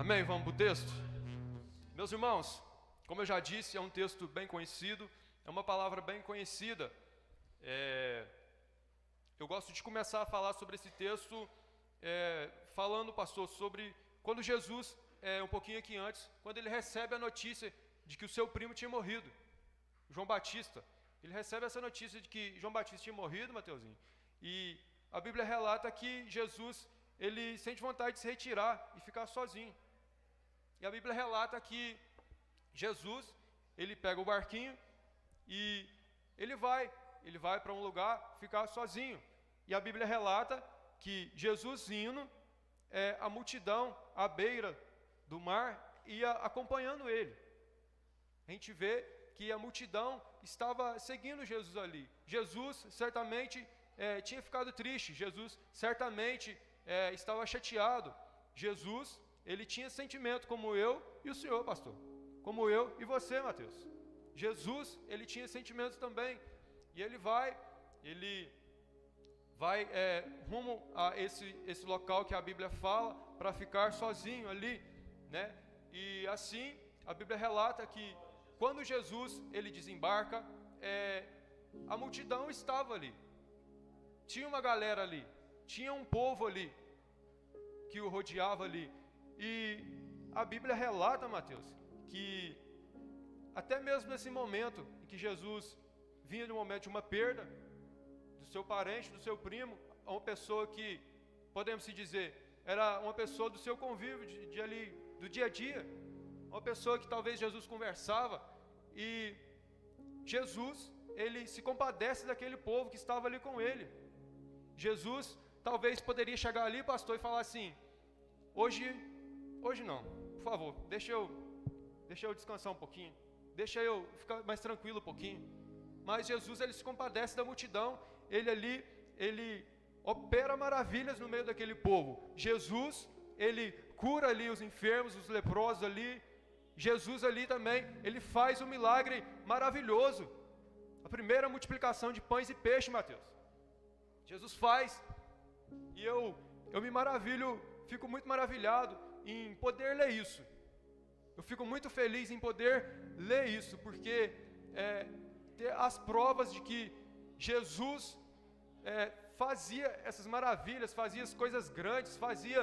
Amém? Vamos para o texto? Meus irmãos, como eu já disse, é um texto bem conhecido, é uma palavra bem conhecida. Eu gosto de começar a falar sobre esse texto, falando, pastor, sobre quando Jesus, um pouquinho aqui antes, quando ele recebe a notícia de que o seu primo tinha morrido, João Batista. Ele recebe essa notícia de que João Batista tinha morrido, Mateuzinho, e a Bíblia relata que Jesus, ele sente vontade de se retirar e ficar sozinho. E a Bíblia relata que Jesus, ele pega o barquinho e ele vai para um lugar ficar sozinho. E a Bíblia relata que Jesus indo, a multidão à beira do mar ia acompanhando ele. A gente vê que a multidão estava seguindo Jesus ali. Jesus certamente tinha ficado triste, Jesus certamente estava chateado. Jesus, ele tinha sentimento como eu e o senhor, pastor, como eu e você, Mateus. Jesus, ele tinha sentimentos também, e ele vai rumo a esse local que a Bíblia fala, para ficar sozinho ali, né? E assim, a Bíblia relata que quando Jesus, ele desembarca, a multidão estava ali, tinha uma galera ali, tinha um povo ali, que o rodeava ali, e a Bíblia relata, Mateus, que até mesmo nesse momento em que Jesus vinha de um momento de uma perda do seu parente, do seu primo, a uma pessoa que, podemos se dizer, era uma pessoa do seu convívio, de ali, do dia a dia, uma pessoa que talvez Jesus conversava, e Jesus, ele se compadece daquele povo que estava ali com ele. Jesus talvez poderia chegar ali, pastor, e falar assim: hoje não, por favor, deixa eu descansar um pouquinho, deixa eu ficar mais tranquilo um pouquinho. Mas Jesus, ele se compadece da multidão, ele opera maravilhas no meio daquele povo. Jesus, ele cura ali os enfermos, os leprosos ali. Jesus ali também, ele faz um milagre maravilhoso, a primeira multiplicação de pães e peixe, Mateus. Jesus faz, e eu me maravilho, fico muito maravilhado em poder ler isso. Eu fico muito feliz em poder ler isso, porque ter as provas de que Jesus fazia essas maravilhas, fazia as coisas grandes, fazia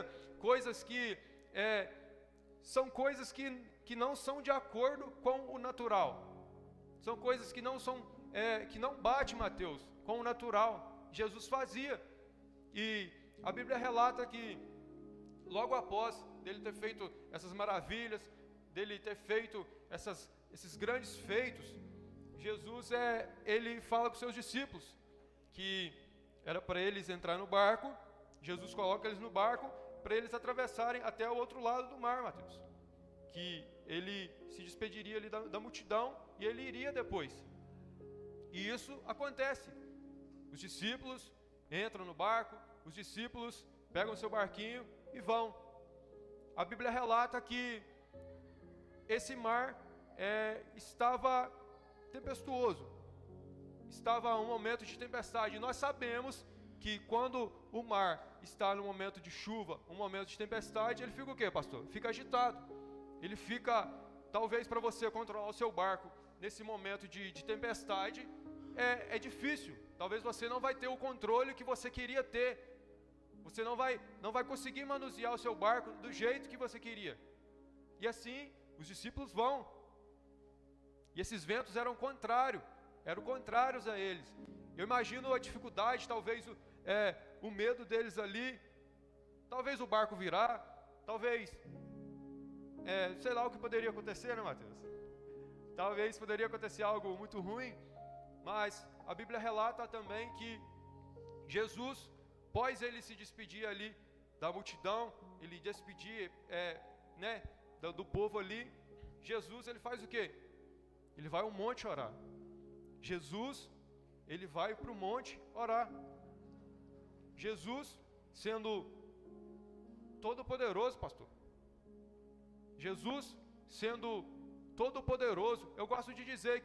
coisas que são coisas que não são de acordo com o natural. São coisas que não são, que não bate, Mateus, com o natural. Jesus fazia. E a Bíblia relata que logo após dele ter feito essas maravilhas, dele ter feito esses grandes feitos, Jesus ele fala com seus discípulos que era para eles entrar no barco. Jesus coloca eles no barco para eles atravessarem até o outro lado do mar, Mateus. Que ele se despediria ali da multidão e ele iria depois. E isso acontece. Os discípulos entram no barco, os discípulos pegam o seu barquinho e vão. A Bíblia relata que esse mar estava tempestuoso, estava um momento de tempestade. E nós sabemos que quando o mar está no momento de chuva, um momento de tempestade, ele fica o quê, pastor? Fica agitado. Ele fica, talvez para você controlar o seu barco nesse momento de tempestade, é difícil. Talvez você não vai ter o controle que você queria ter. Você não vai conseguir manusear o seu barco do jeito que você queria. E assim, os discípulos vão. E esses ventos eram contrários a eles. Eu imagino a dificuldade, talvez o medo deles ali. Talvez o barco virar, talvez, sei lá o que poderia acontecer, né, Mateus? Talvez poderia acontecer algo muito ruim. Mas a Bíblia relata também que Jesus, após ele se despedir ali da multidão, ele despedir do povo ali, Jesus, ele faz o quê? Ele vai ao monte orar. Jesus, ele vai para o monte orar. Jesus, sendo todo-poderoso, pastor. Jesus, sendo todo-poderoso, eu gosto de dizer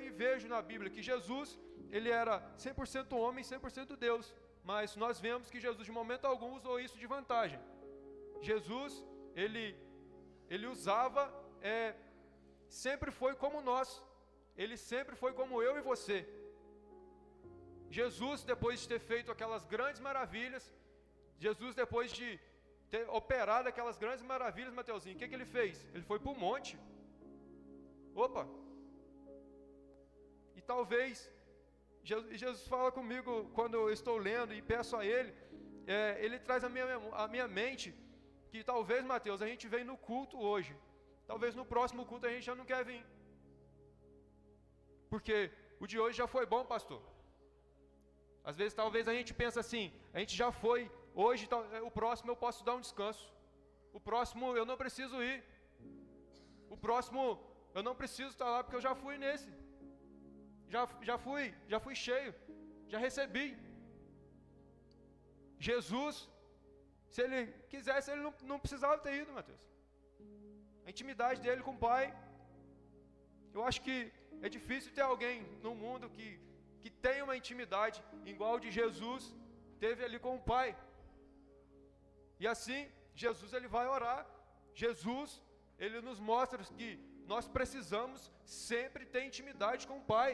e vejo na Bíblia que Jesus, ele era 100% homem, 100% Deus. Mas nós vemos que Jesus, de momento algum, usou isso de vantagem. Jesus, ele usava, sempre foi como nós, ele sempre foi como eu e você. Jesus, depois de ter feito aquelas grandes maravilhas, Jesus, depois de ter operado aquelas grandes maravilhas, Mateuzinho, o que ele fez? Ele foi para o monte. Opa! E talvez, Jesus fala comigo quando eu estou lendo e peço a Ele, Ele traz a minha mente, que talvez, Mateus, a gente vem no culto hoje, talvez no próximo culto a gente já não quer vir, porque o de hoje já foi bom, pastor. Às vezes, talvez a gente pensa assim, a gente já foi, hoje, o próximo eu posso dar um descanso, o próximo eu não preciso ir, o próximo eu não preciso estar lá porque eu já fui nesse, já fui cheio, já recebi. Jesus, se ele quisesse, ele não precisava ter ido, Mateus. A intimidade dele com o Pai, eu acho que é difícil ter alguém no mundo que tenha uma intimidade igual de Jesus teve ali com o Pai. E assim, Jesus ele vai orar. Jesus, ele nos mostra que nós precisamos sempre ter intimidade com o Pai.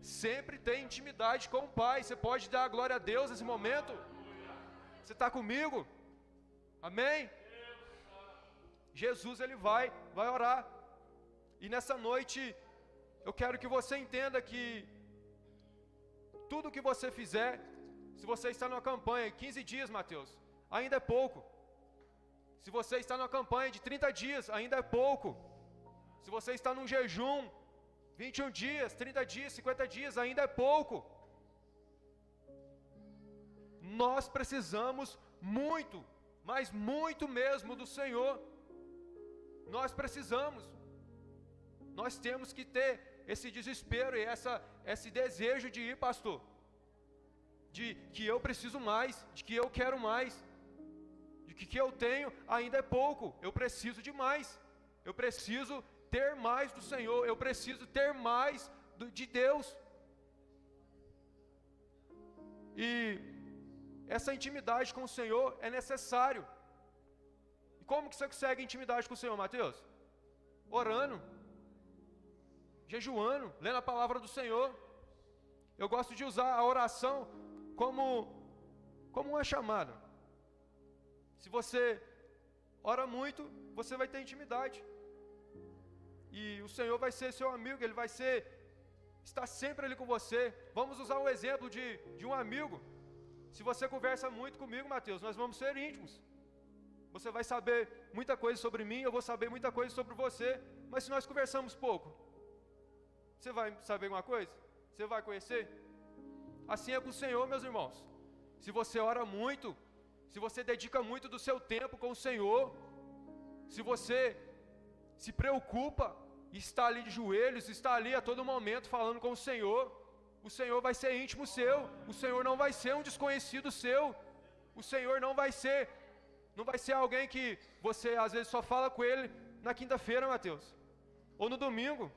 Sempre ter intimidade com o Pai. Você pode dar a glória a Deus nesse momento? Você está comigo? Amém? Jesus ele vai orar. E nessa noite, eu quero que você entenda que tudo que você fizer, se você está numa campanha 15 dias, Mateus, ainda é pouco. Se você está numa campanha de 30 dias, ainda é pouco. Se você está num jejum, 21 dias, 30 dias, 50 dias, ainda é pouco. Nós precisamos muito, mas muito mesmo do Senhor. Nós precisamos. Nós temos que ter esse desespero e esse desejo de ir, pastor. De que eu preciso mais, de que eu quero mais, de que eu tenho ainda é pouco, eu preciso de mais, eu preciso ter mais do Senhor, eu preciso ter mais de Deus. E essa intimidade com o Senhor é necessário. E como que você consegue intimidade com o Senhor, Mateus? Orando, jejuando, lendo a palavra do Senhor. Eu gosto de usar a oração como uma chamada. Se você ora muito, você vai ter intimidade. E o Senhor vai ser seu amigo, Ele vai estar sempre ali com você. Vamos usar um exemplo de um amigo. Se você conversa muito comigo, Mateus, nós vamos ser íntimos. Você vai saber muita coisa sobre mim, eu vou saber muita coisa sobre você. Mas se nós conversamos pouco, você vai saber alguma coisa? Você vai conhecer? Assim é com o Senhor, meus irmãos. Se você ora muito, se você dedica muito do seu tempo com o Senhor, se você se preocupa, está ali de joelhos, está ali a todo momento falando com o Senhor vai ser íntimo seu, o Senhor não vai ser um desconhecido seu, o Senhor não vai ser alguém que você às vezes só fala com Ele na quinta-feira, Mateus, ou no domingo.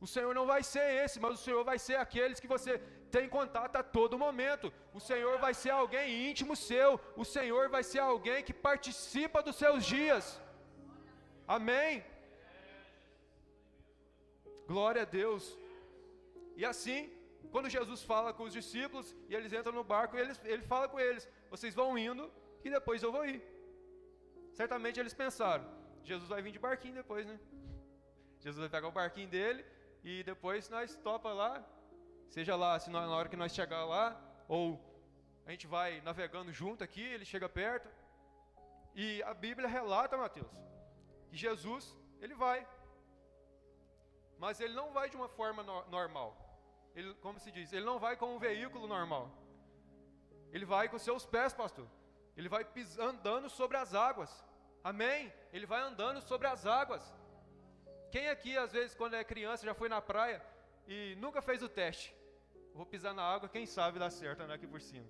O Senhor não vai ser esse, mas o Senhor vai ser aqueles que você tem contato a todo momento. O Senhor vai ser alguém íntimo seu, o Senhor vai ser alguém que participa dos seus dias. Amém? Glória a Deus. E assim, quando Jesus fala com os discípulos e eles entram no barco, ele fala com eles: vocês vão indo e depois eu vou ir. Certamente eles pensaram: Jesus vai vir de barquinho depois, né? Jesus vai pegar o barquinho dele e depois nós topa lá, seja lá, se na hora que nós chegar lá, ou a gente vai navegando junto aqui, ele chega perto. E a Bíblia relata, Mateus, que Jesus, ele vai, mas ele não vai de uma forma normal. Ele, como se diz, ele não vai com um veículo normal. Ele vai com seus pés, pastor. Ele vai andando sobre as águas. Amém? Ele vai andando sobre as águas. Quem aqui, às vezes, quando é criança, já foi na praia e nunca fez o teste? Vou pisar na água, quem sabe dá certo, andar aqui por cima.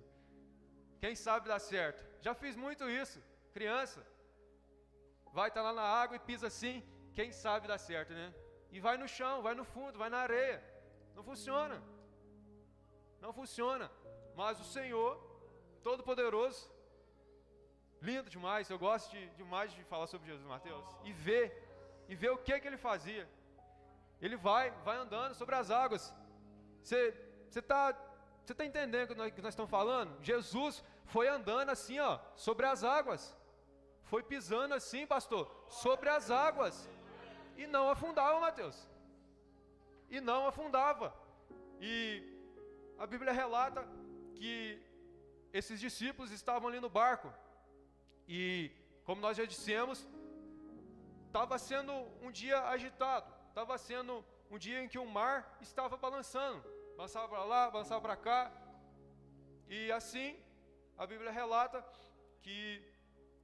Quem sabe dá certo? Já fiz muito isso, criança. Vai estar lá na água e pisa assim, quem sabe dá certo, né? E vai no chão, vai no fundo, vai na areia. Não funciona. Não funciona. Mas o Senhor, Todo-Poderoso, Lindo demais, eu gosto demais de falar sobre Jesus, Mateus. E ver o que ele fazia. Ele vai andando sobre as águas. Você tá entendendo o que nós estamos falando? Jesus foi andando assim, ó, sobre as águas. Foi pisando assim, pastor, sobre as águas. E não afundava, Mateus. E não afundava. E a Bíblia relata que esses discípulos estavam ali no barco. E, como nós já dissemos, estava sendo um dia agitado. Estava sendo um dia em que o mar estava balançando. Balançava para lá, balançava para cá. E assim, a Bíblia relata que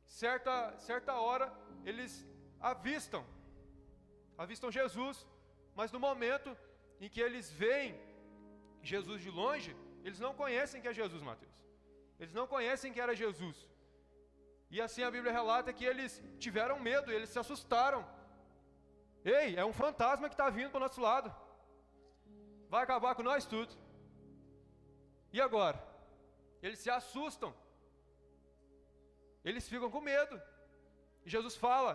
certa hora eles avistam Jesus, mas no momento em que eles veem Jesus de longe, eles não conhecem que é Jesus, Mateus. Eles não conhecem que era Jesus. E assim a Bíblia relata que eles tiveram medo, eles se assustaram. Ei, é um fantasma que está vindo para o nosso lado. Vai acabar com nós tudo. E agora? Eles se assustam. Eles ficam com medo. E Jesus fala: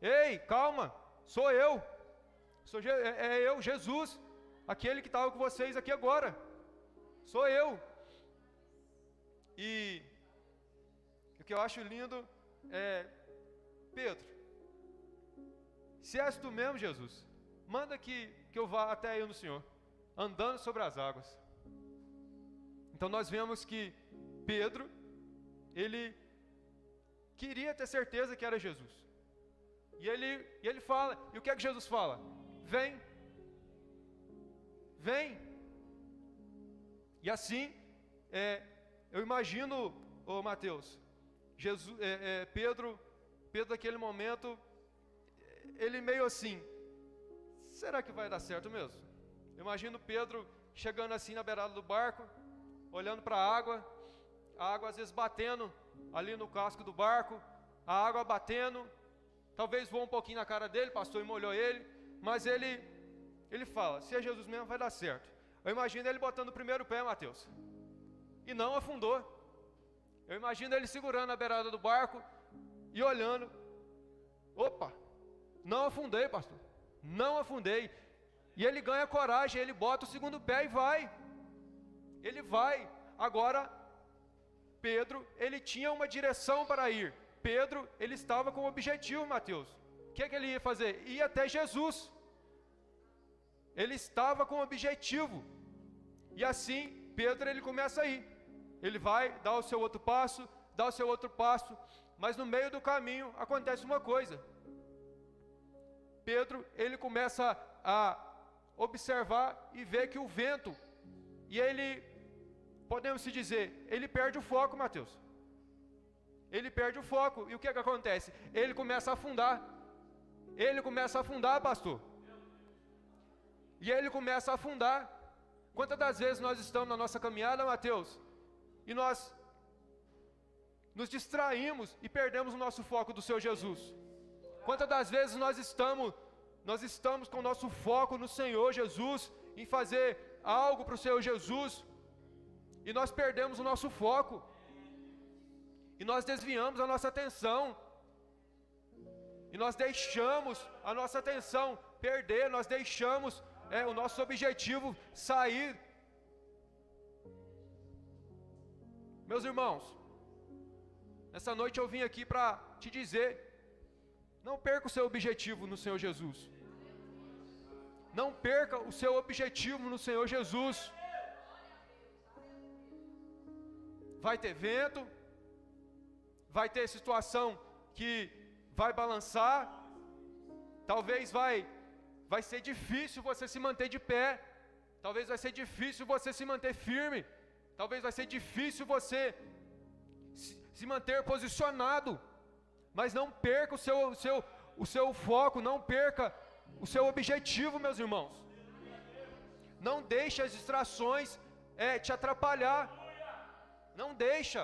ei, calma, sou eu. É eu, Jesus, aquele que estava com vocês aqui agora. Sou eu. E o que eu acho lindo é: Pedro, se és tu mesmo, Jesus, manda que eu vá até aí no Senhor, andando sobre as águas. Então nós vemos que Pedro, ele queria ter certeza que era Jesus. E ele fala, e o que é que Jesus fala? Vem. E assim, eu imagino, Mateus, Pedro naquele momento, ele meio assim: será que vai dar certo mesmo? Eu imagino Pedro chegando assim na beirada do barco, olhando para a água às vezes batendo ali no casco do barco, a água batendo, talvez voe um pouquinho na cara dele, pastor, e molhou ele, mas ele fala: se é Jesus mesmo, vai dar certo. Eu imagino ele botando o primeiro pé, Mateus, e não afundou. Eu imagino ele segurando a beirada do barco e olhando: opa, não afundei, pastor, não afundei. E ele ganha coragem, ele bota o segundo pé e vai. Ele vai. Agora, Pedro, ele tinha uma direção para ir. Pedro, ele estava com um objetivo, Mateus. O que é que ele ia fazer? Ir até Jesus. Ele estava com um objetivo. E assim, Pedro, ele começa a ir. Ele vai dar o seu outro passo, mas no meio do caminho acontece uma coisa. Pedro, ele começa a observar e ver que o vento, e ele, podemos se dizer, ele perde o foco, Mateus. Ele perde o foco, e o que é que acontece? Ele começa a afundar. Ele começa a afundar, pastor. E ele começa a afundar. Quantas das vezes nós estamos na nossa caminhada, Mateus, e nós nos distraímos e perdemos o nosso foco do Senhor Jesus? Quantas das vezes nós estamos com o nosso foco no Senhor Jesus, em fazer algo para o Senhor Jesus, e nós perdemos o nosso foco, e nós desviamos a nossa atenção, e nós deixamos a nossa atenção perder, nós deixamos o nosso objetivo sair. Meus irmãos, nessa noite eu vim aqui para te dizer: não perca o seu objetivo no Senhor Jesus. Não perca o seu objetivo no Senhor Jesus. Vai ter vento, vai ter situação que vai balançar, talvez vai ser difícil você se manter de pé, talvez vai ser difícil você se manter firme, talvez vai ser difícil você se manter posicionado, mas não perca o seu foco, não perca o seu objetivo, meus irmãos. Não deixe as distrações te atrapalhar. Não deixa.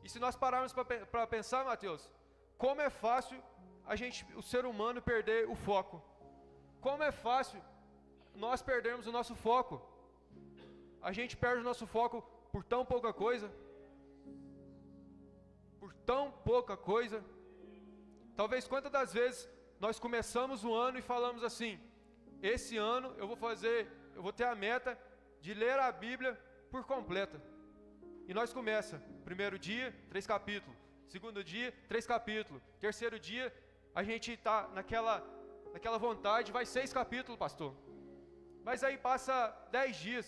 E se nós pararmos para pensar, Mateus, como é fácil o ser humano perder o foco. Como é fácil nós perdermos o nosso foco. A gente perde o nosso foco por tão pouca coisa. por tão pouca coisa. Talvez quantas das vezes nós começamos o ano e falamos assim: esse ano eu vou ter a meta de ler a Bíblia por completa. E nós começa, primeiro dia, 3 capítulos, segundo dia, 3 capítulos, terceiro dia, a gente está naquela vontade, vai 6 capítulos, pastor. Mas aí passa 10 dias,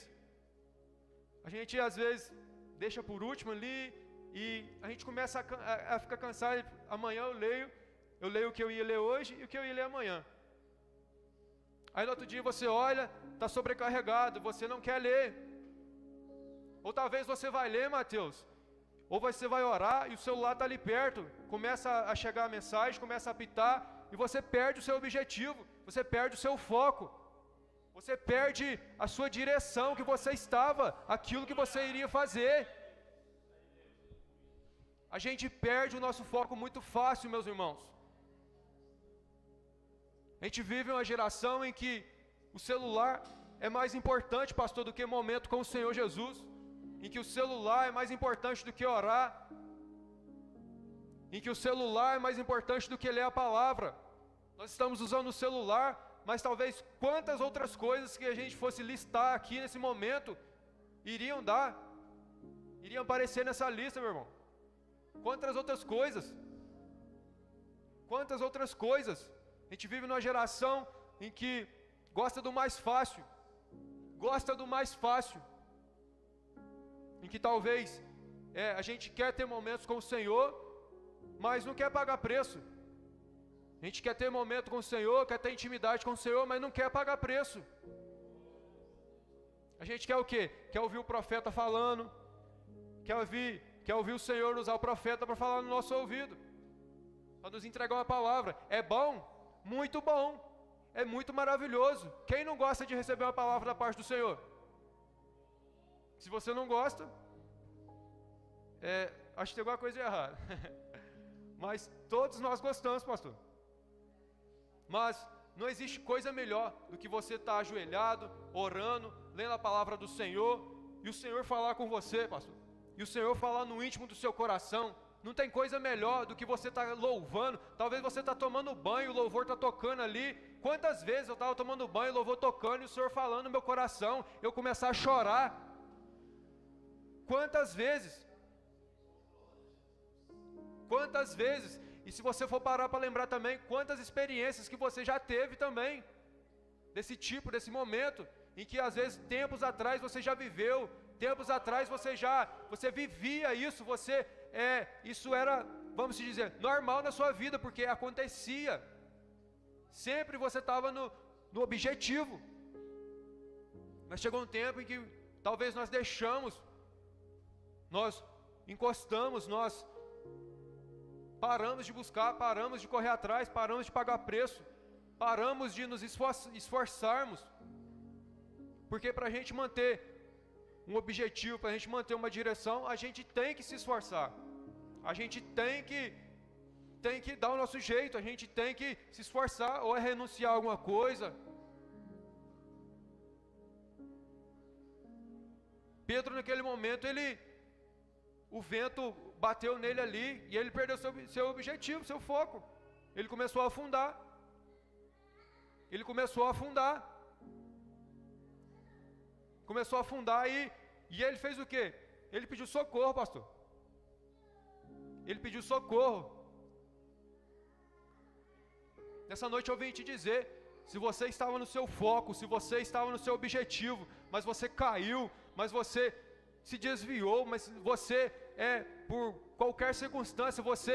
a gente às vezes deixa por último ali, e a gente começa a ficar cansado. Amanhã eu leio o que eu ia ler hoje e o que eu ia ler amanhã. Aí no outro dia você olha, está sobrecarregado, você não quer ler. Ou talvez você vai ler, Mateus, ou você vai orar e o celular está ali perto, começa a chegar a mensagem, começa a apitar, e você perde o seu objetivo, você perde o seu foco, você perde a sua direção que você estava, aquilo que você iria fazer. A gente perde o nosso foco muito fácil, meus irmãos. A gente vive uma geração em que o celular é mais importante, pastor, do que momento com o Senhor Jesus, em que o celular é mais importante do que orar, em que o celular é mais importante do que ler a palavra. Nós estamos usando o celular, mas talvez quantas outras coisas que a gente fosse listar aqui nesse momento iriam aparecer nessa lista, meu irmão. Quantas outras coisas? Quantas outras coisas? A gente vive numa geração em que gosta do mais fácil, em que talvez a gente quer ter momentos com o Senhor, mas não quer pagar preço. A gente quer ter momento com o Senhor, quer ter intimidade com o Senhor, mas não quer pagar preço. A gente quer o quê? Quer ouvir o profeta falando, quer ouvir o Senhor usar o profeta para falar no nosso ouvido, para nos entregar uma palavra. É bom? Muito bom. É muito maravilhoso. Quem não gosta de receber uma palavra da parte do Senhor? Se você não gosta, acho que tem alguma coisa errada. Mas todos nós gostamos, pastor. Mas não existe coisa melhor do que você estar ajoelhado, orando, lendo a palavra do Senhor, e o Senhor falar com você, pastor. E o Senhor falar no íntimo do seu coração. Não tem coisa melhor do que você estar louvando. Talvez você está tomando banho, o louvor está tocando ali. Quantas vezes eu estava tomando banho, o louvor tocando, e o Senhor falando no meu coração, eu começar a chorar. Quantas vezes? Quantas vezes? E se você for parar para lembrar também, quantas experiências que você já teve também, desse tipo, desse momento, em que às vezes tempos atrás você já viveu, tempos atrás você vivia isso, isso era, vamos dizer, normal na sua vida, porque acontecia. Sempre você estava no objetivo. Mas chegou um tempo em que talvez nós deixamos, nós encostamos, nós paramos de buscar, paramos de correr atrás, paramos de pagar preço, paramos de nos esforçarmos, porque para a gente manter um objetivo, para a gente manter uma direção, a gente tem que se esforçar, a gente tem que dar o nosso jeito, a gente tem que se esforçar, ou renunciar a alguma coisa. Pedro naquele momento, o vento bateu nele ali, e ele perdeu seu objetivo, seu foco. Ele começou a afundar. Começou a afundar e ele fez o quê? Ele pediu socorro, pastor. Ele pediu socorro. Nessa noite eu vim te dizer, se você estava no seu foco, se você estava no seu objetivo, mas você caiu, mas você se desviou, mas você, por qualquer circunstância, você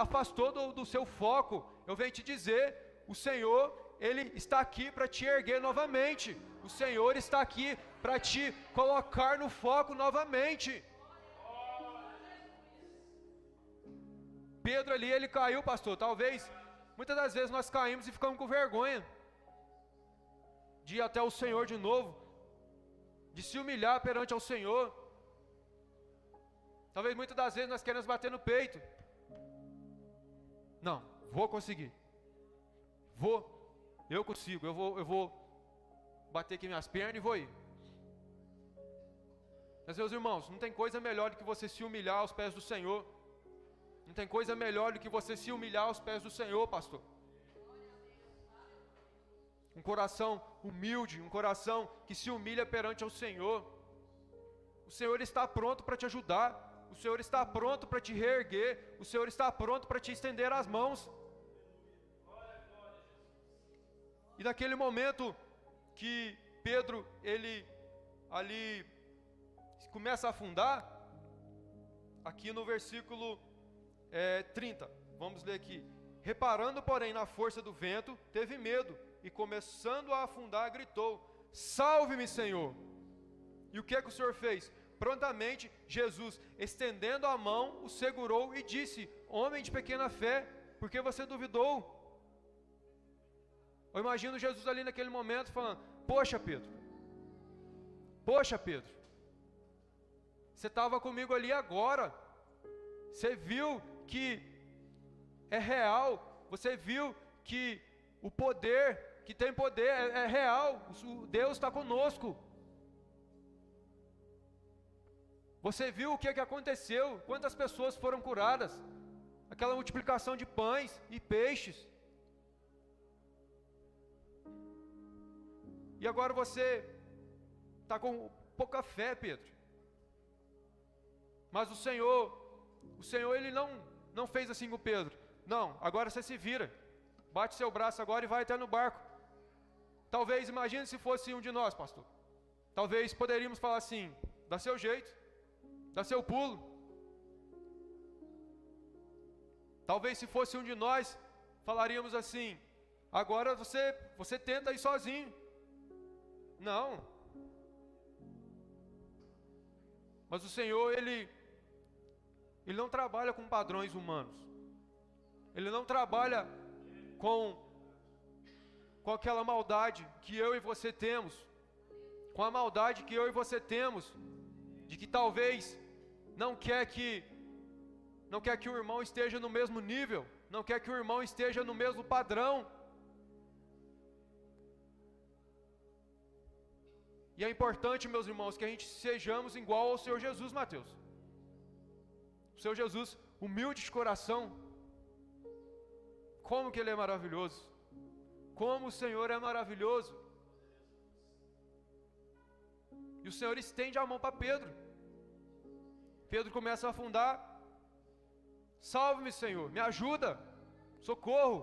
afastou do seu foco, eu venho te dizer, o Senhor, Ele está aqui para te erguer novamente, o Senhor está aqui para te colocar no foco novamente. Pedro ali, ele caiu, pastor, talvez, muitas das vezes nós caímos e ficamos com vergonha de ir até o Senhor de novo, de se humilhar perante ao Senhor. Talvez muitas das vezes nós queremos bater no peito. Não, vou conseguir. Eu consigo, eu vou bater aqui minhas pernas e vou ir. Mas meus irmãos, não tem coisa melhor do que você se humilhar aos pés do Senhor. Não tem coisa melhor do que você se humilhar aos pés do Senhor, pastor. Um coração humilde, um coração que se humilha perante ao Senhor. O Senhor está pronto para te ajudar. O Senhor está pronto para te reerguer. O Senhor está pronto para te estender as mãos. E naquele momento que Pedro, ele ali começa a afundar, aqui no versículo 30, vamos ler aqui. Reparando, porém, na força do vento, teve medo, e começando a afundar, gritou: salve-me, Senhor! E o que é que o Senhor fez? Prontamente, Jesus, estendendo a mão, o segurou e disse: homem de pequena fé, por que você duvidou? Eu imagino Jesus ali naquele momento falando: poxa, Pedro, você estava comigo ali agora, você viu que é real, você viu que o poder, que tem poder, é real, Deus está conosco. Você viu o que é que aconteceu, quantas pessoas foram curadas, aquela multiplicação de pães e peixes. E agora você está com pouca fé, Pedro. Mas o Senhor ele não fez assim com Pedro. Não, agora você se vira, bate seu braço agora e vai até no barco. Talvez, imagine se fosse um de nós, pastor. Talvez poderíamos falar assim: dá seu jeito, dá seu pulo. Talvez se fosse um de nós, falaríamos assim: agora você tenta ir sozinho. Não. Mas o Senhor, Ele não trabalha com padrões humanos. Ele não trabalha com aquela maldade que eu e você temos. Com a maldade que eu e você temos, de que talvez não quer que o irmão esteja no mesmo nível, não quer que o irmão esteja no mesmo padrão. E é importante, meus irmãos, que a gente sejamos igual ao Senhor Jesus, Mateus. O Senhor Jesus, humilde de coração. Como que Ele é maravilhoso. Como o Senhor é maravilhoso. E o Senhor estende a mão para Pedro. Pedro começa a afundar. Salve-me, Senhor, me ajuda, socorro.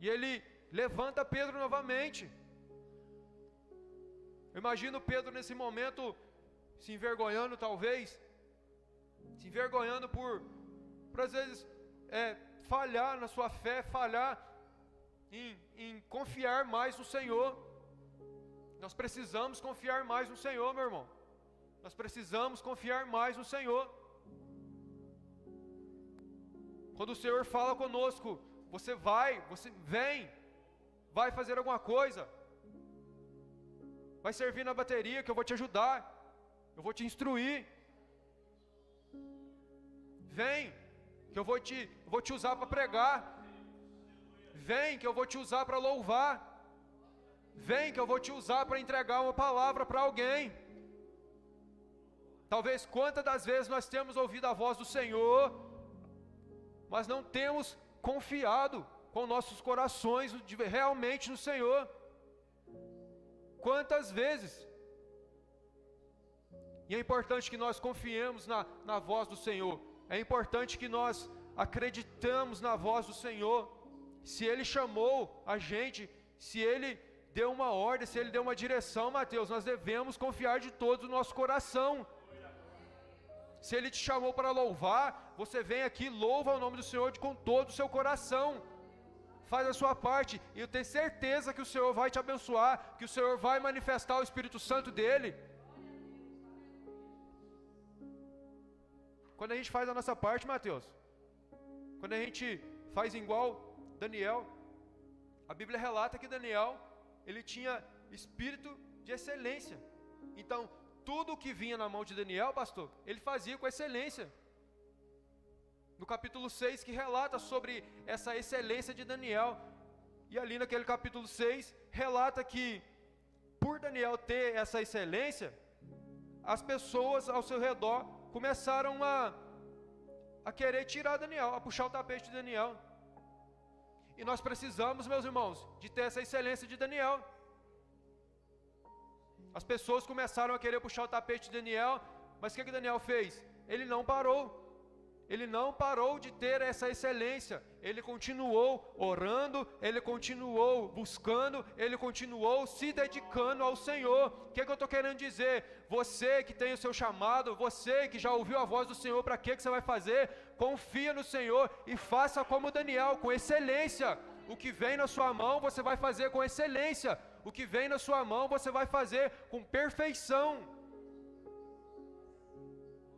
E Ele levanta Pedro novamente. Eu imagino Pedro nesse momento se envergonhando, talvez, se envergonhando por às vezes falhar na sua fé, falhar em confiar mais no Senhor. Nós precisamos confiar mais no Senhor, meu irmão. Nós precisamos confiar mais no Senhor. Quando o Senhor fala conosco: você vem, vai fazer alguma coisa, vai servir na bateria que eu vou te ajudar, eu vou te instruir. Vem, que eu vou te usar para pregar. Vem, que eu vou te usar para louvar. Vem, que eu vou te usar para entregar uma palavra para alguém. Talvez quantas das vezes nós temos ouvido a voz do Senhor, mas não temos confiado com nossos corações realmente no Senhor. Quantas vezes? E é importante que nós confiemos na voz do Senhor. É importante que nós acreditamos na voz do Senhor. Se Ele chamou a gente, se Ele deu uma ordem, se Ele deu uma direção, Mateus, nós devemos confiar de todo o nosso coração. Se Ele te chamou para louvar, você vem aqui, louva o nome do Senhor com todo o seu coração. Faz a sua parte, e eu tenho certeza que o Senhor vai te abençoar, que o Senhor vai manifestar o Espírito Santo dEle. Quando a gente faz a nossa parte, Mateus, quando a gente faz igual Daniel, a Bíblia relata que Daniel, ele tinha espírito de excelência. Então, tudo o que vinha na mão de Daniel, pastor, ele fazia com excelência. No capítulo 6, que relata sobre essa excelência de Daniel. E ali naquele capítulo 6, relata que, por Daniel ter essa excelência, as pessoas ao seu redor começaram a querer tirar Daniel, a puxar o tapete de Daniel. E nós precisamos, meus irmãos, de ter essa excelência de Daniel. As pessoas começaram a querer puxar o tapete de Daniel, mas o que Daniel fez? Ele não parou. Ele não parou de ter essa excelência. Ele continuou orando, ele continuou buscando, ele continuou se dedicando ao Senhor. O que eu estou querendo dizer? Você que tem o seu chamado, você que já ouviu a voz do Senhor, para que você vai fazer? Confia no Senhor e faça como Daniel, com excelência. O que vem na sua mão, você vai fazer com excelência. O que vem na sua mão, você vai fazer com perfeição.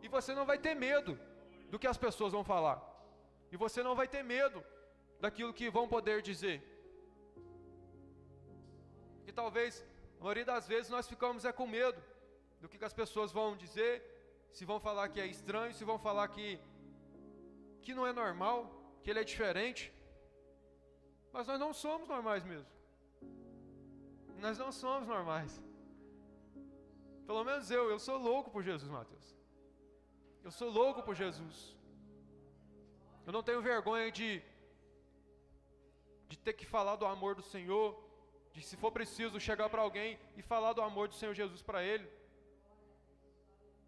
E você não vai ter medo do que as pessoas vão falar. E você não vai ter medo daquilo que vão poder dizer. E talvez, a maioria das vezes, nós ficamos com medo do que as pessoas vão dizer, se vão falar que é estranho, se vão falar que não é normal, que ele é diferente. Mas nós não somos normais mesmo. Nós não somos normais. Pelo menos eu sou louco por Jesus, Mateus. Eu sou louco por Jesus. Eu não tenho vergonha de ter que falar do amor do Senhor, de, se for preciso, chegar para alguém e falar do amor do Senhor Jesus para ele.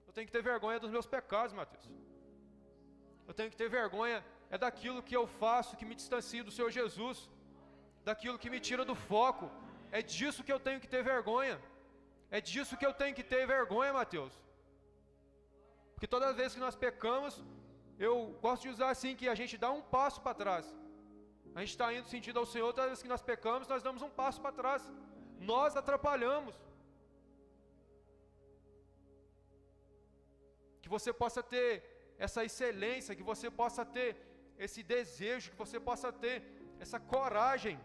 Eu tenho que ter vergonha dos meus pecados, Mateus. Eu tenho que ter vergonha daquilo que eu faço, que me distancia do Senhor Jesus, daquilo que me tira do foco. É disso que eu tenho que ter vergonha. É disso que eu tenho que ter vergonha, Mateus. Porque toda vez que nós pecamos, eu gosto de usar assim, que a gente dá um passo para trás. A gente está indo sentido ao Senhor, toda vez que nós pecamos, nós damos um passo para trás. Nós atrapalhamos. Que você possa ter essa excelência, que você possa ter esse desejo, que você possa ter essa coragem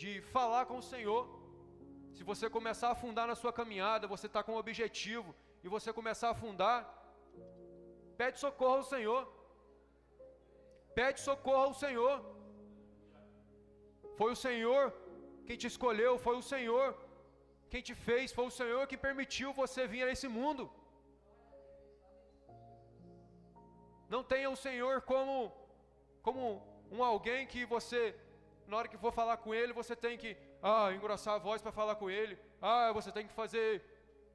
de falar com o Senhor. Se você começar a afundar na sua caminhada, você está com um objetivo, e você começar a afundar, pede socorro ao Senhor. Pede socorro ao Senhor. Foi o Senhor quem te escolheu, foi o Senhor quem te fez, foi o Senhor que permitiu você vir a esse mundo. Não tenha o Senhor como um alguém que você, na hora que for falar com Ele, você tem que engrossar a voz para falar com Ele. Você tem que fazer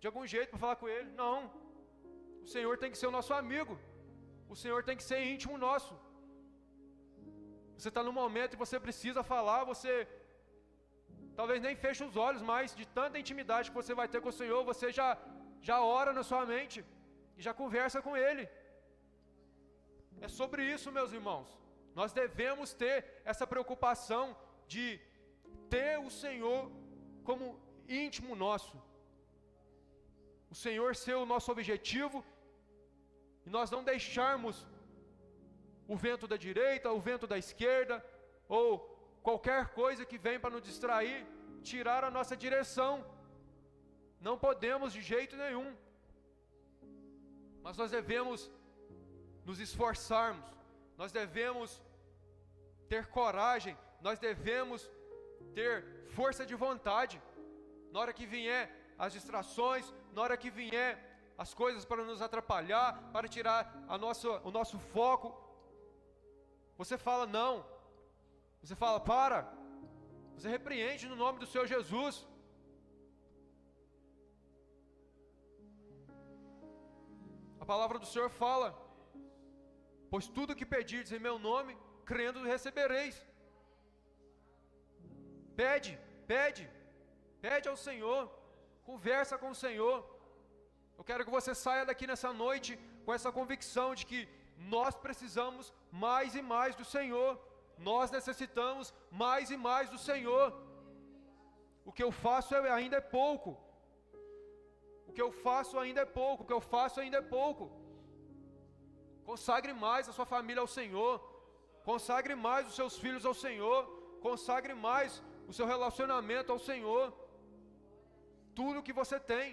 de algum jeito para falar com Ele. Não. O Senhor tem que ser o nosso amigo. O Senhor tem que ser íntimo nosso. Você está num momento e você precisa falar, você talvez nem feche os olhos, mas de tanta intimidade que você vai ter com o Senhor, você já ora na sua mente e já conversa com Ele. É sobre isso, meus irmãos. Nós devemos ter essa preocupação de ter o Senhor como íntimo nosso. O Senhor ser o nosso objetivo, e nós não deixarmos o vento da direita, o vento da esquerda, ou qualquer coisa que vem para nos distrair, tirar a nossa direção. Não podemos de jeito nenhum. Mas nós devemos nos esforçarmos, nós devemos ter coragem, nós devemos ter força de vontade. Na hora que vier as distrações, na hora que vier as coisas para nos atrapalhar, para tirar o nosso foco, você fala não, você fala para, você repreende no nome do Senhor Jesus. A palavra do Senhor fala: pois tudo que pedirdes em meu nome, crendo recebereis. Pede ao Senhor, conversa com o Senhor. Eu quero que você saia daqui nessa noite com essa convicção de que nós precisamos mais e mais do Senhor. Nós necessitamos mais e mais do Senhor. O que eu faço ainda é pouco. O que eu faço ainda é pouco. O que eu faço ainda é pouco. Consagre mais a sua família ao Senhor. Consagre mais os seus filhos ao Senhor. Consagre mais o seu relacionamento ao Senhor. Tudo que você tem.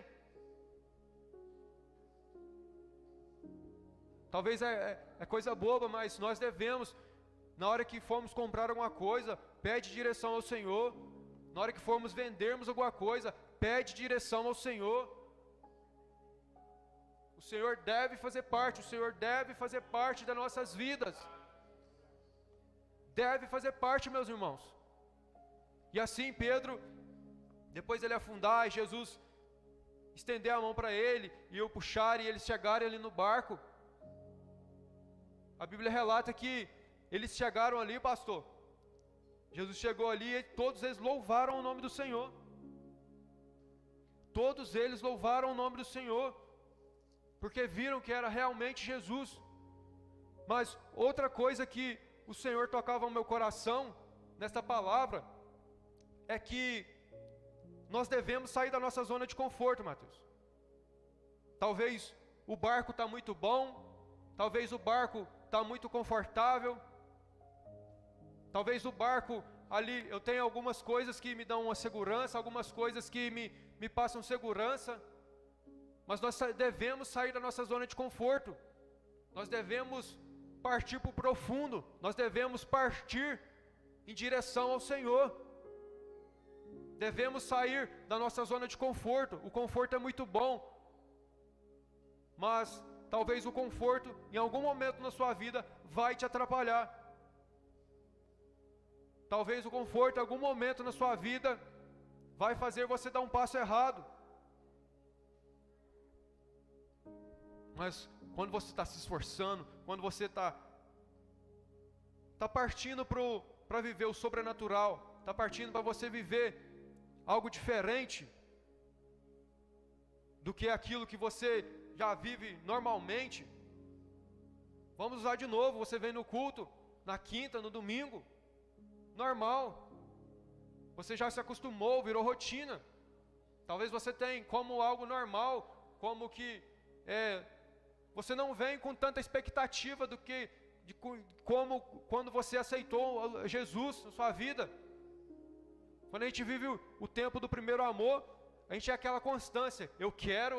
Talvez é coisa boba, mas nós devemos, na hora que formos comprar alguma coisa, pede direção ao Senhor. Na hora que formos vendermos alguma coisa, pede direção ao Senhor. O O Senhor deve fazer parte, o Senhor deve fazer parte das nossas vidas. Deve fazer parte, meus irmãos. E assim Pedro, depois ele afundar e Jesus estender a mão para ele e eu puxar e eles chegarem ali no barco, a Bíblia relata que eles chegaram ali, pastor. Jesus chegou ali e todos eles louvaram o nome do Senhor. Todos eles louvaram o nome do Senhor, porque viram que era realmente Jesus. Mas outra coisa que o Senhor tocava no meu coração, nesta palavra, é que nós devemos sair da nossa zona de conforto, Mateus. Talvez o barco está muito bom, talvez o barco está muito confortável, talvez o barco ali, eu tenho algumas coisas que me dão uma segurança, algumas coisas que me passam segurança, mas nós devemos sair da nossa zona de conforto, nós devemos partir para o profundo, nós devemos partir em direção ao Senhor, devemos sair da nossa zona de conforto. O conforto é muito bom, mas talvez o conforto em algum momento na sua vida vai te atrapalhar. Talvez o conforto em algum momento na sua vida vai fazer você dar um passo errado. Mas quando você está se esforçando, quando você está partindo para viver o sobrenatural, está partindo para você viver algo diferente do que aquilo que você já vive normalmente. Vamos usar de novo, você vem no culto, na quinta, no domingo, normal, você já se acostumou, virou rotina, talvez você tenha como algo normal, como que você não vem com tanta expectativa do que, como quando você aceitou Jesus na sua vida. Quando a gente vive o tempo do primeiro amor, a gente é aquela constância, eu quero,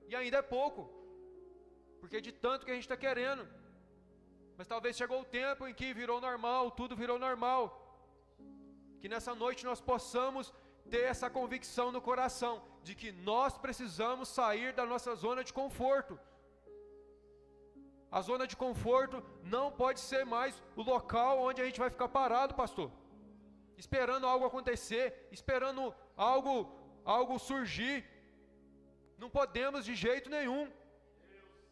e ainda é pouco, porque de tanto que a gente está querendo, mas talvez chegou o tempo em que virou normal, tudo virou normal, que nessa noite nós possamos ter essa convicção no coração, de que nós precisamos sair da nossa zona de conforto. A zona de conforto não pode ser mais o local onde a gente vai ficar parado, pastor, esperando algo acontecer, esperando algo surgir. Não podemos de jeito nenhum.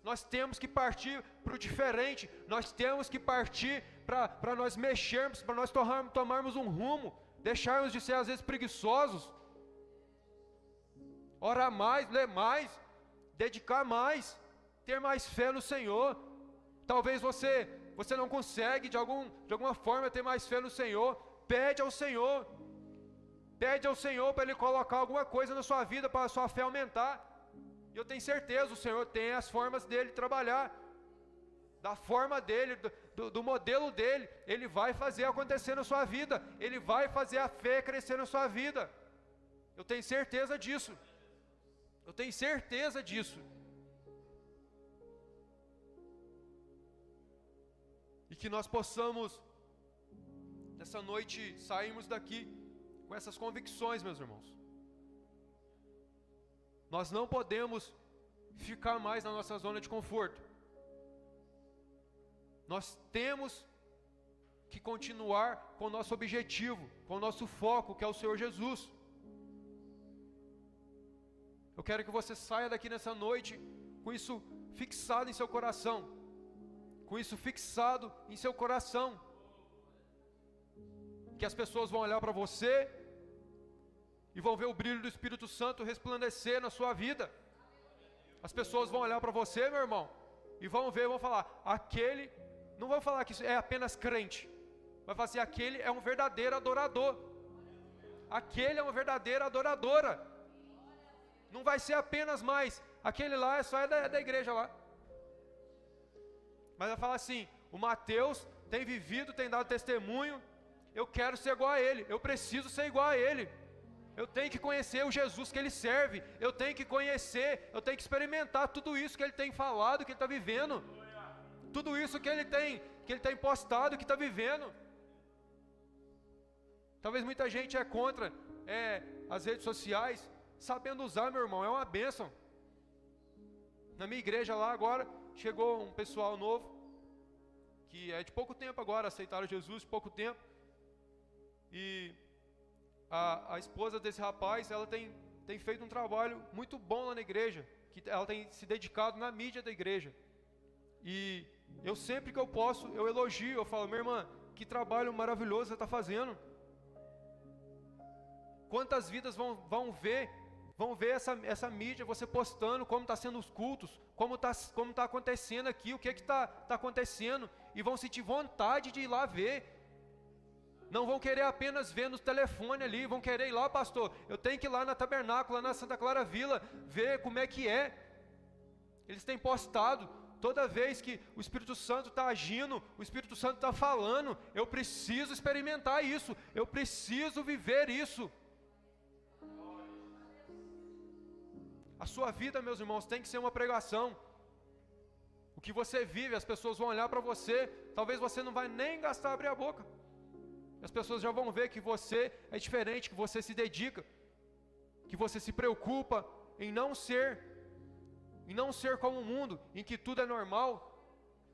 Nós temos que partir para o diferente, nós temos que partir para nós mexermos, para nós tomarmos um rumo, deixarmos de ser às vezes preguiçosos, orar mais, ler mais, dedicar mais, ter mais fé no Senhor. Talvez você não consegue de alguma forma ter mais fé no Senhor. Pede ao Senhor para Ele colocar alguma coisa na sua vida, para a sua fé aumentar. E eu tenho certeza, o Senhor tem as formas dEle trabalhar, da forma dEle, do modelo dEle, Ele vai fazer acontecer na sua vida, Ele vai fazer a fé crescer na sua vida. Eu tenho certeza disso, E que nós possamos nessa noite sairmos daqui com essas convicções, meus irmãos. Nós não podemos ficar mais na nossa zona de conforto. Nós temos que continuar com o nosso objetivo, com o nosso foco, que é o Senhor Jesus. Eu quero que você saia daqui nessa noite com isso fixado em seu coração, com isso fixado em seu coração, que as pessoas vão olhar para você e vão ver o brilho do Espírito Santo resplandecer na sua vida. As pessoas vão olhar para você, meu irmão, e vão ver, vão falar, aquele, não vão falar que é apenas crente, vai falar assim, aquele é um verdadeiro adorador, aquele é uma verdadeira adoradora. Não vai ser apenas mais, aquele lá só é da igreja lá, mas vai falar assim, o Mateus tem vivido, tem dado testemunho, eu quero ser igual a ele, eu preciso ser igual a ele, eu tenho que conhecer o Jesus que ele serve, eu tenho que conhecer, eu tenho que experimentar tudo isso que ele tem falado, que ele está vivendo, tudo isso que ele tem postado, que está vivendo. Talvez muita gente é contra as redes sociais, sabendo usar, meu irmão, é uma bênção. Na minha igreja lá agora, chegou um pessoal novo, que é de pouco tempo agora, aceitaram Jesus de pouco tempo. E a esposa desse rapaz, ela tem feito um trabalho muito bom lá na igreja, que ela tem se dedicado na mídia da igreja. E eu sempre que eu posso, eu elogio, eu falo, minha irmã, que trabalho maravilhoso você está fazendo. Quantas vidas vão ver essa mídia, você postando como está sendo os cultos, como tá acontecendo aqui, o que está acontecendo, e vão sentir vontade de ir lá ver. Não vão querer apenas ver no telefone ali, vão querer ir lá, pastor, eu tenho que ir lá na Tabernáculo, lá na Santa Clara Vila, ver como é que é. Eles têm postado, toda vez que o Espírito Santo está agindo, o Espírito Santo está falando, eu preciso experimentar isso, eu preciso viver isso. A sua vida, meus irmãos, tem que ser uma pregação. O que você vive, as pessoas vão olhar para você, talvez você não vai nem gastar abrir a boca. As pessoas já vão ver que você é diferente, que você se dedica, que você se preocupa em não ser como o mundo, em que tudo é normal,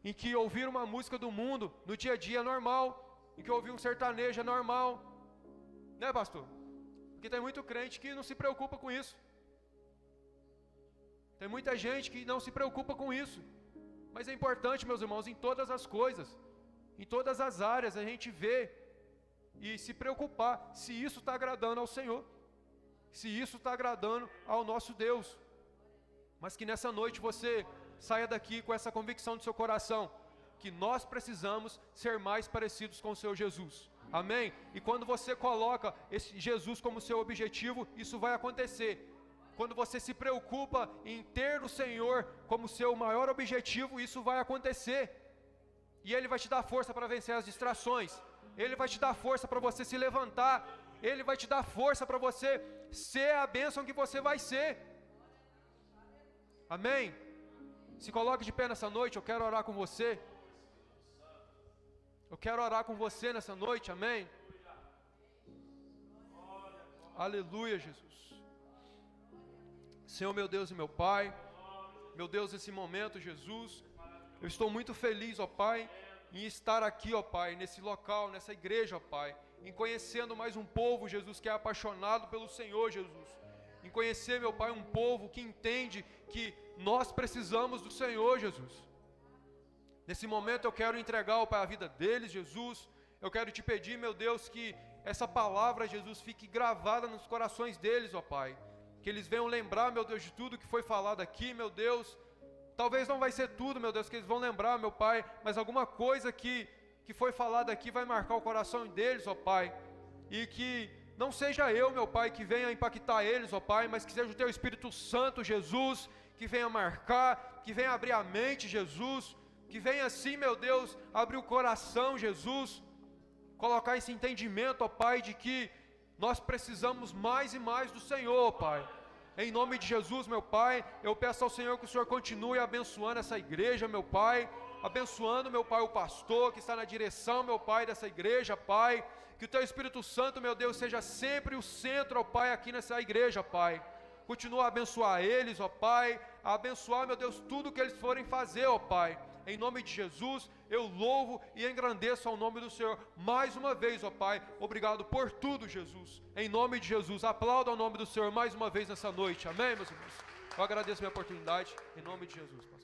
em que ouvir uma música do mundo no dia a dia é normal, em que ouvir um sertanejo é normal, né, pastor? Porque tem muito crente que não se preocupa com isso. Tem muita gente que não se preocupa com isso. Mas é importante, meus irmãos, em todas as coisas, em todas as áreas, a gente vê e se preocupar se isso está agradando ao Senhor, se isso está agradando ao nosso Deus. Mas que nessa noite você saia daqui com essa convicção do seu coração, que nós precisamos ser mais parecidos com o Senhor Jesus. Amém? E quando você coloca esse Jesus como seu objetivo, isso vai acontecer. Quando você se preocupa em ter o Senhor como seu maior objetivo, isso vai acontecer. E Ele vai te dar força para vencer as distrações. Ele vai te dar força para você se levantar. Ele vai te dar força para você ser a bênção que você vai ser. Amém? Se coloque de pé nessa noite, eu quero orar com você. Eu quero orar com você nessa noite, amém? Aleluia, Jesus. Senhor, meu Deus e meu Pai, meu Deus, nesse momento, Jesus, eu estou muito feliz, ó Pai, em estar aqui, ó Pai, nesse local, nessa igreja, ó Pai, em conhecendo mais um povo, Jesus, que é apaixonado pelo Senhor, Jesus, em conhecer, meu Pai, um povo que entende que nós precisamos do Senhor, Jesus. Nesse momento eu quero entregar, ó Pai, a vida deles, Jesus. Eu quero te pedir, meu Deus, que essa palavra, Jesus, fique gravada nos corações deles, ó Pai. Que eles venham lembrar, meu Deus, de tudo que foi falado aqui, meu Deus. Talvez não vai ser tudo, meu Deus, que eles vão lembrar, meu Pai, mas alguma coisa que foi falada aqui vai marcar o coração deles, ó Pai. E que não seja eu, meu Pai, que venha impactar eles, ó Pai, mas que seja o Teu Espírito Santo, Jesus, que venha marcar, que venha abrir a mente, Jesus, que venha assim, meu Deus, abrir o coração, Jesus, colocar esse entendimento, ó Pai, de que nós precisamos mais e mais do Senhor, Pai. Em nome de Jesus, meu Pai, eu peço ao Senhor que o Senhor continue abençoando essa igreja, meu Pai, abençoando, meu Pai, o pastor que está na direção, meu Pai, dessa igreja, Pai, que o Teu Espírito Santo, meu Deus, seja sempre o centro, ó Pai, aqui nessa igreja, Pai. Continua a abençoar eles, ó Pai, a abençoar, meu Deus, tudo que eles forem fazer, ó Pai. Em nome de Jesus, eu louvo e engrandeço ao nome do Senhor. Mais uma vez, ó Pai, obrigado por tudo, Jesus. Em nome de Jesus, aplauda o nome do Senhor mais uma vez nessa noite. Amém, meus irmãos? Eu agradeço a minha oportunidade, em nome de Jesus, Pai.